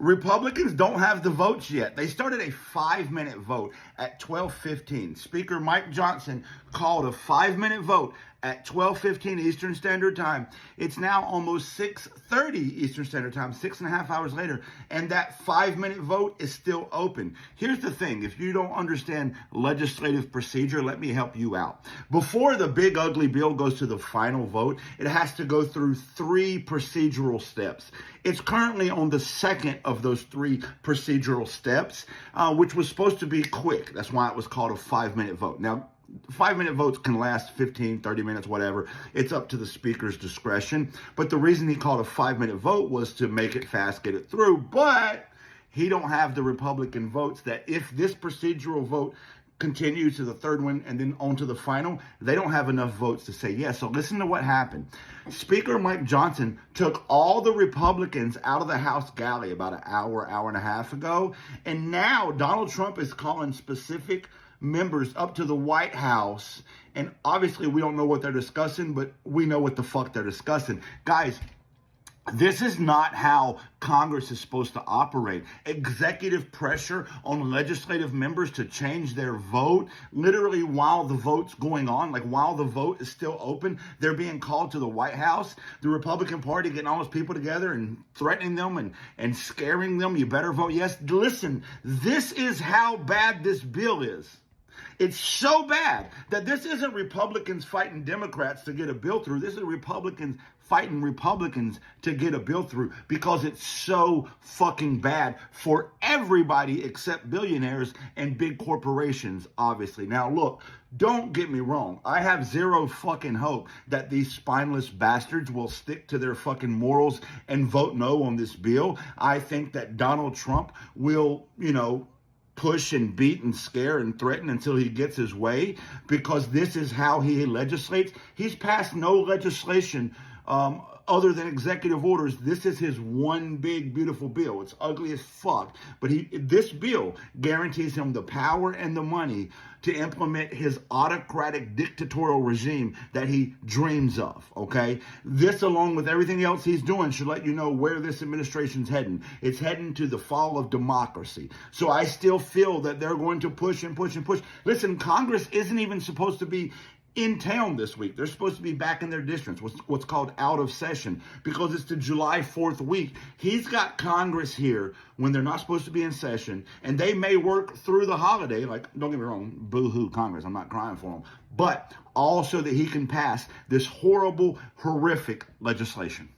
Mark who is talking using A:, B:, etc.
A: Republicans don't have the votes yet. They started a 5-minute vote at 12:15. Speaker Mike Johnson called a 5-minute vote at 12:15 Eastern Standard Time. It's now almost 6:30 Eastern Standard Time, 6.5 hours later, and that 5-minute vote is still open. Here's the thing. If you don't understand legislative procedure, let me help you out. Before the big ugly bill goes to the final vote, it has to go through 3 procedural steps. It's currently on the second of those 3 procedural steps, which was supposed to be quick. That's why it was called a 5-minute vote. Now, 5-minute votes can last 15, 30 minutes, whatever. It's up to the speaker's discretion. But the reason he called a 5-minute vote was to make it fast, get it through. But he don't have the Republican votes that if this procedural vote continues to the third one and then on to the final, they don't have enough votes to say yes. So listen to what happened. Speaker Mike Johnson took all the Republicans out of the House galley about an hour and a half ago. And now Donald Trump is calling specific members up to the White House. And obviously we don't know what they're discussing, but we know what the fuck they're discussing. Guys, this is not how Congress is supposed to operate. Executive pressure on legislative members to change their vote, literally while the vote's going on, like while the vote is still open, they're being called to the White House. The Republican Party getting all those people together and threatening them and scaring them. You better vote yes. Listen, this is how bad this bill is. It's so bad that this isn't Republicans fighting Democrats to get a bill through. This is Republicans fighting Republicans to get a bill through because it's so fucking bad for everybody except billionaires and big corporations, obviously. Now, look, don't get me wrong. I have zero fucking hope that these spineless bastards will stick to their fucking morals and vote no on this bill. I think that Donald Trump will, push and beat and scare and threaten until he gets his way, because this is how he legislates. He's passed no legislation other than executive orders. This is his one big, beautiful bill. It's ugly as fuck. But this bill guarantees him the power and the money to implement his autocratic dictatorial regime that he dreams of, okay? This, along with everything else he's doing, should let you know where this administration's heading. It's heading to the fall of democracy. So I still feel that they're going to push and push and push. Listen, Congress isn't even supposed to be in town this week. They're supposed to be back in their districts, what's called out of session, because it's the July 4th week. He's got Congress here when they're not supposed to be in session, and they may work through the holiday. Like, don't get me wrong, boo-hoo Congress, I'm not crying for them, but also that he can pass this horrible, horrific legislation.